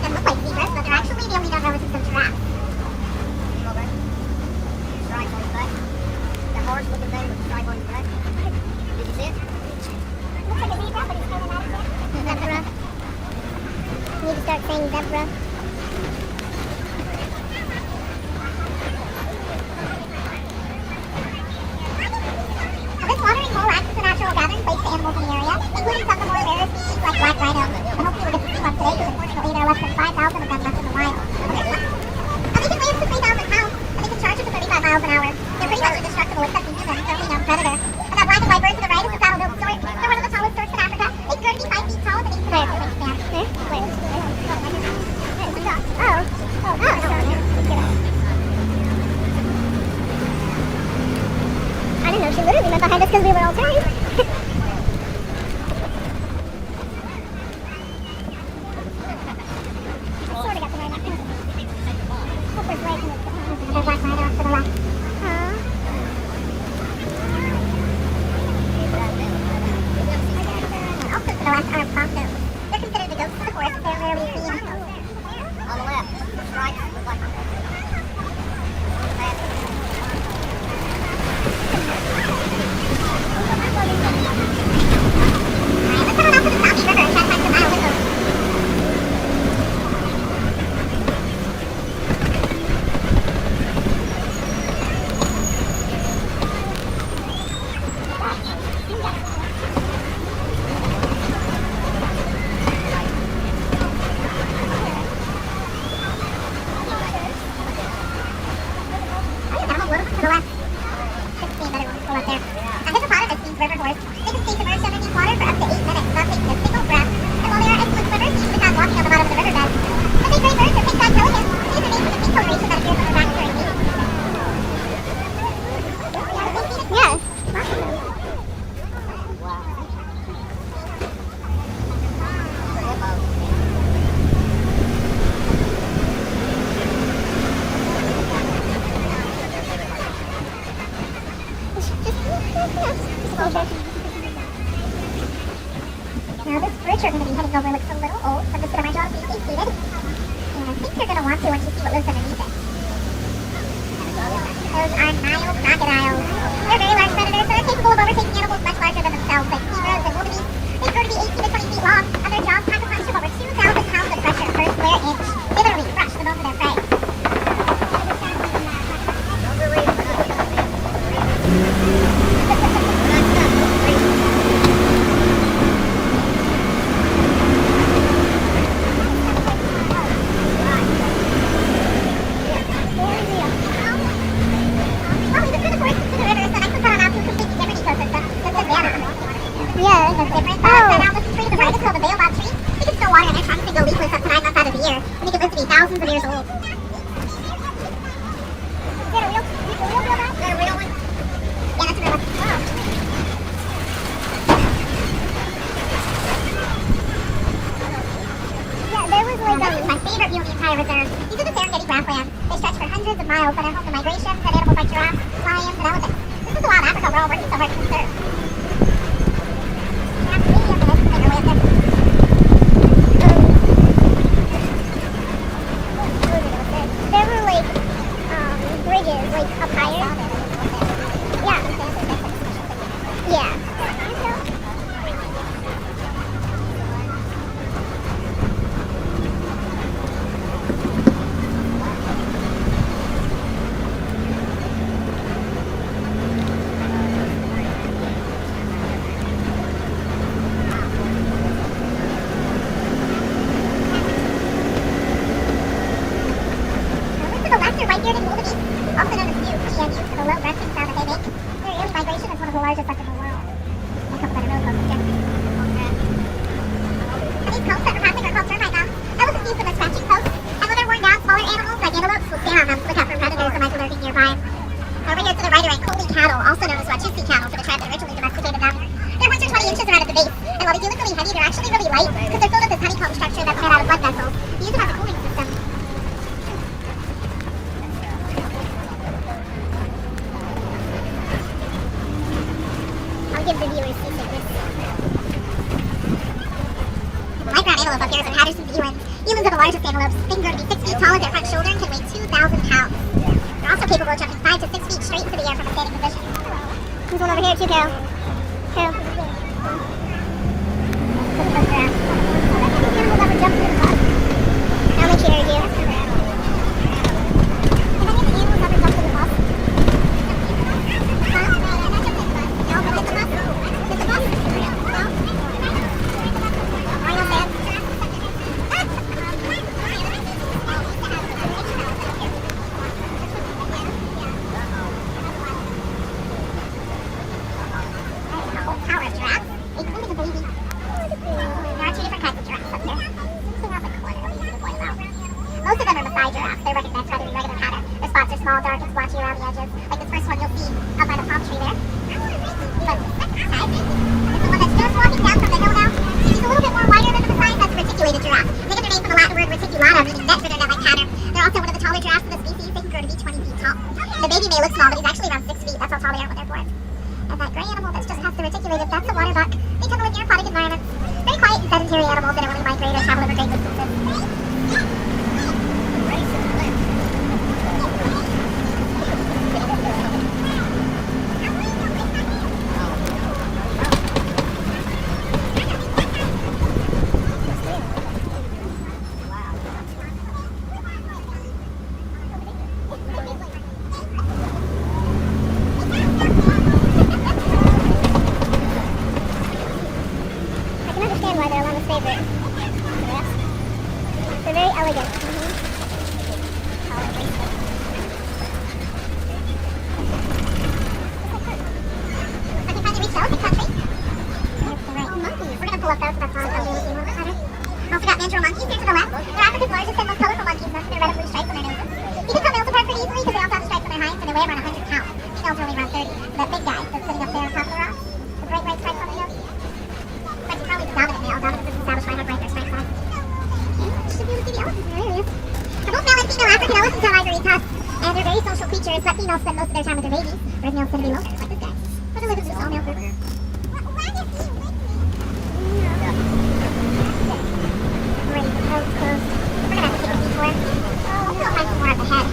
them look like zebras, but they're actually the only known relatives of giraffes. Stripes on his butt. The horse-looking thing with the stripe on his butt. Did you see it? Looks like a zebra, but he's kind of not a zebra. You need to start saying zebra. This watering hole acts as a natural gathering place for animals in the area, including some of the more rare species like black rhino. And hopefully we'll get to see one today, because unfortunately there are less than 5,000 of them left in the wild. They can weigh up to 3,000 pounds, and they can charge up to 35 miles an hour. They're pretty much indestructible except in humans, it's only known predator. And that black and white bird to the right is the saddle-billed stork. They're one of the tallest storks in Africa. They can grow to be 5 feet tall with an 8 to 9 foot wingspan. I didn't know she literally went behind us because we were all turned. Sort of got the right up. Hooper's right. There's black rhino off to the left. Also to the left are possums. They're considered the ghosts of the forest. They're rarely seen. On the left, the stripes look like Let's head on out to the Salty River and try to find some biolithos. To the left. 16 better ones go up there. A hippopotamus means river horse. They can stay submerged underneath water for up to 8 minutes without taking a single breath. And while they are excellent swimmers, they usually found walking on the bottom of the riverbed. But they gray birds are pink-eyed pelicans. These are named for the pink coloration that appears on their backs during mating. Yes. Now this bridge we're going to be heading over looks a little old, but it's going to my job to be seated. And I think you're going to want to once you see what lives underneath it. Those are Nile crocodiles. They're very large predators that are capable of overtaking animals much larger than themselves, like zebras and wildebeest. They grow to be 18 to 20 feet long, and their jaws pack a punch of over 2,000 pounds of pressure per square inch. They literally crush the bones of their prey. Yeah, that's different. Now this tree to the right is called the baobab tree. It can still water and their trunks can go leafless up to 9 months out of the year, and they can live to be thousands of years old. Is that a real baobab? Is that a real one? Yeah, that's a real one. Wow. Yeah, there was like this is my favorite view of the entire reserve. These are the Serengeti grasslands. They stretch for hundreds of miles, but are home to migrations and animals like giraffes, lions, and elephants. This is the wild Africa we're all working so hard to conserve. There were like bridges like up higher. Yeah. Yeah. White-bearded wildebeest, also known as Sioux, and used for the low resting sound that they make. Their yearly migration is one of the largest left in the world. A couple that are really close together. And these coats that we're passing are called termite mounds. Elephants use them as scratching posts, and when they're worn down, smaller animals like antelopes will stand on them to look out for predators that might be lurking nearby. Over here to the right are Ankole cattle, also known as Watusi cattle for the tribe that originally domesticated them. Their horns are 20 inches around at the base, and while they do look really heavy, they're actually really light because they're filled with this honeycomb structure that's made out of blood vessels. They use them as a cooling system. I'll give the viewers seasickness. The light brown antelope up here is a Patterson's antelopes. They can grow to be 6 feet tall at their front shoulder and can weigh 2,000 pounds. They're also capable of jumping 5 to 6 feet straight into the air from a standing position. There's one over here too, Carol. Carol. How much are you? Most of them are Maasai giraffes. They're recognized by their irregular pattern. Their spots are small, dark, and splotchy around the edges. Like this first one you'll see up by the palm tree there. But this next type is the one that's just walking down from the hill now. He's a little bit more wider than the Maasai. That's a reticulated giraffe. They get their name from the Latin word reticulata, meaning net for their net-like pattern. They're also one of the taller giraffes in the species. They can grow to be 20 feet tall. The baby may look small, but he's actually around 6 feet. That's how tall they are when they're born. And that gray animal that's just past the reticulated, that's a water buck. They tend to live near aquatic environments. Very quiet and sedentary animals that don't really migrate or travel over great distances. They're very elegant. I can finally reach the elephant country. Monkeys. We're going to pull up those, that's all. Also got mandrill monkeys here to the left. They're Africa's largest and most colorful monkeys, known for their red and blue stripes on their noses. You can tell males apart pretty easily because they also have stripes on their hinds and they weigh around 100 pounds. Females are only around 30. That big guy that's sitting up there on top of the rock, the bright white stripes on their nose. But he's probably the dominant male. Dominance is established by how bright their stripes are. Should be able to see the elephants. There he is. Both male and female African elephants have ivory tusks, and they're very social creatures, but females spend most of their time with their babies, whereas males tend to be loners, like this guy. But they live in a small male group. Great, so close. We're gonna have to take a detour. Hopefully we'll find some more at the head.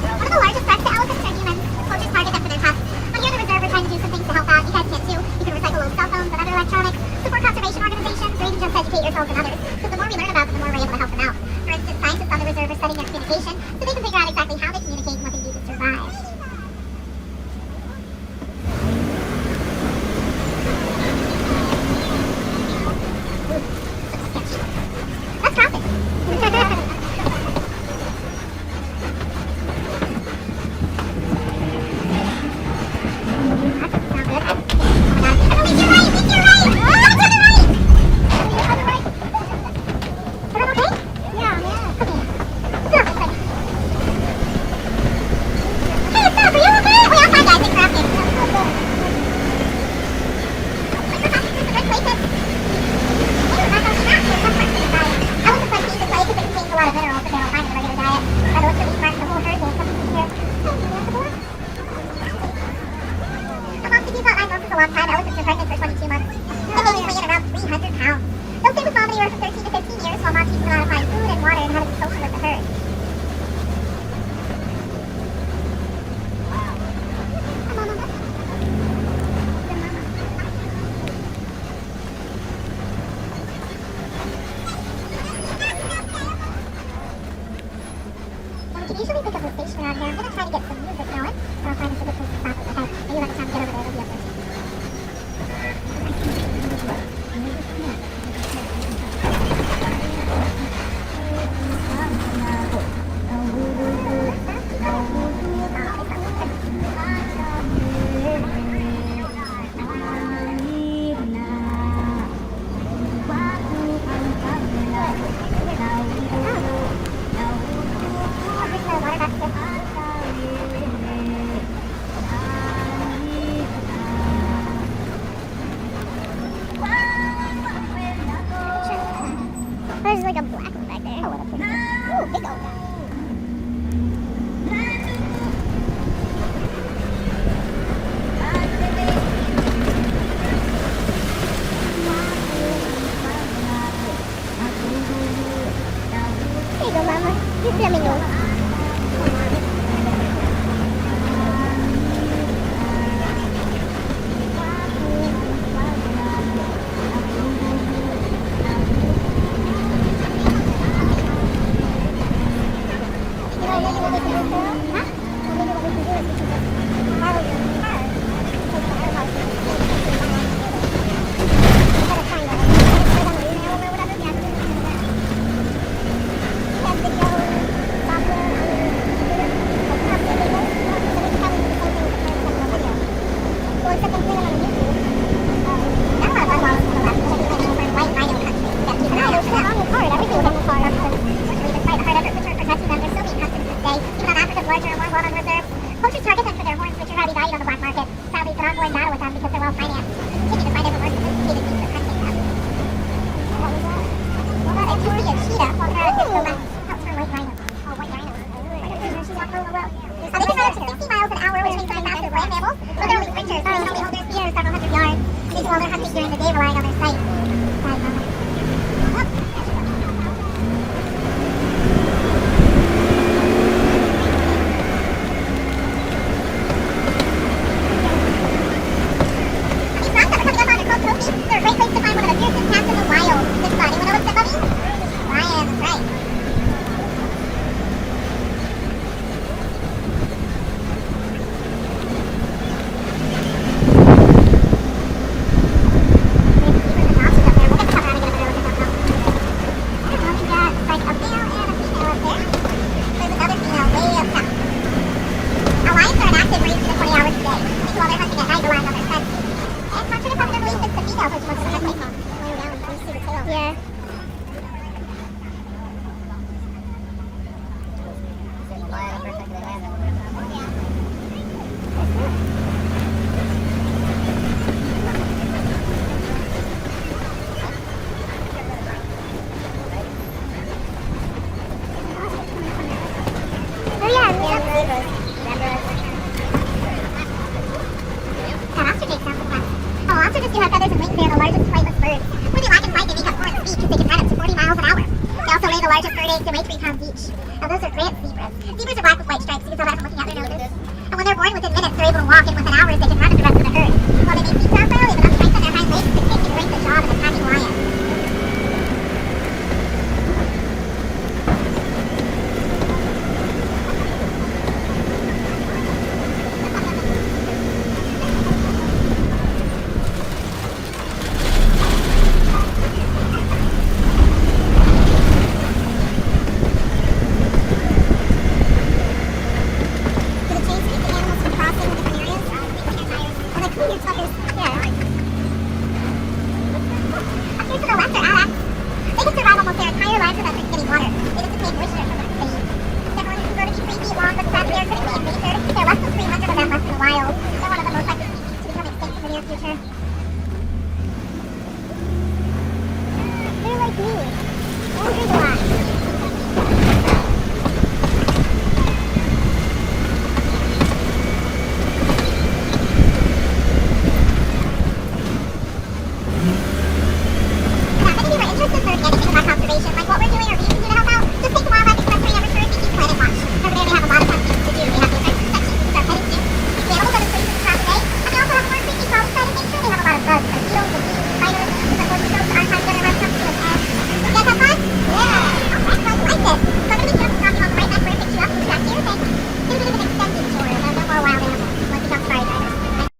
One of the largest threats to elephants are humans. Poachers target them for their tusks. But here at the reserve, we're trying to do some things to help out. You guys can too. You can recycle old cell phones and other electronics, support conservation organizations, or even just educate yourselves and others. Because the more we learn about them, the more we're able to help them out. For instance, scientists on the reserve are studying their communication, so they can figure out exactly how they communicate and what they do to survive. Let's drop it. Usually think of the station around here. I'm going to try to get some music going, so I'll find us a good place to stop at the head. Maybe by the time we get over there, it'll be up there. mama. You feel me, no? Poachers target them for their horns, which are highly valued on the black market. Sadly, it's an ongoing battle with them because they're well financed. Continue to find ever more sophisticated means of hunting them. What was that? Well, that used to be a cheetah. Well, that's for white rhino. Oh, white rhino. They can run up to 60 miles an hour, which means they're faster than land mammals, but they're only sprinters, so they can only hold their spear several hundred yards. They do all their hunting during the day, relying on their sight. They're a great place to find one of the fiercest cats in the wild. This body, you know what's the bubby? Lions, right. Yeah. Ostriches do have feathers and wings. They are the largest flightless birds. When they lack in flight, they make up for in speed because they can run up to 40 miles an hour. They also lay the largest bird eggs. They weigh 3 pounds each. Now those are Grant zebras. Zebras are black with white stripes. You can tell that from looking at their noses. And when they're born, within minutes, they're able to walk, and within hours, they can run with the rest of the herd. While they may be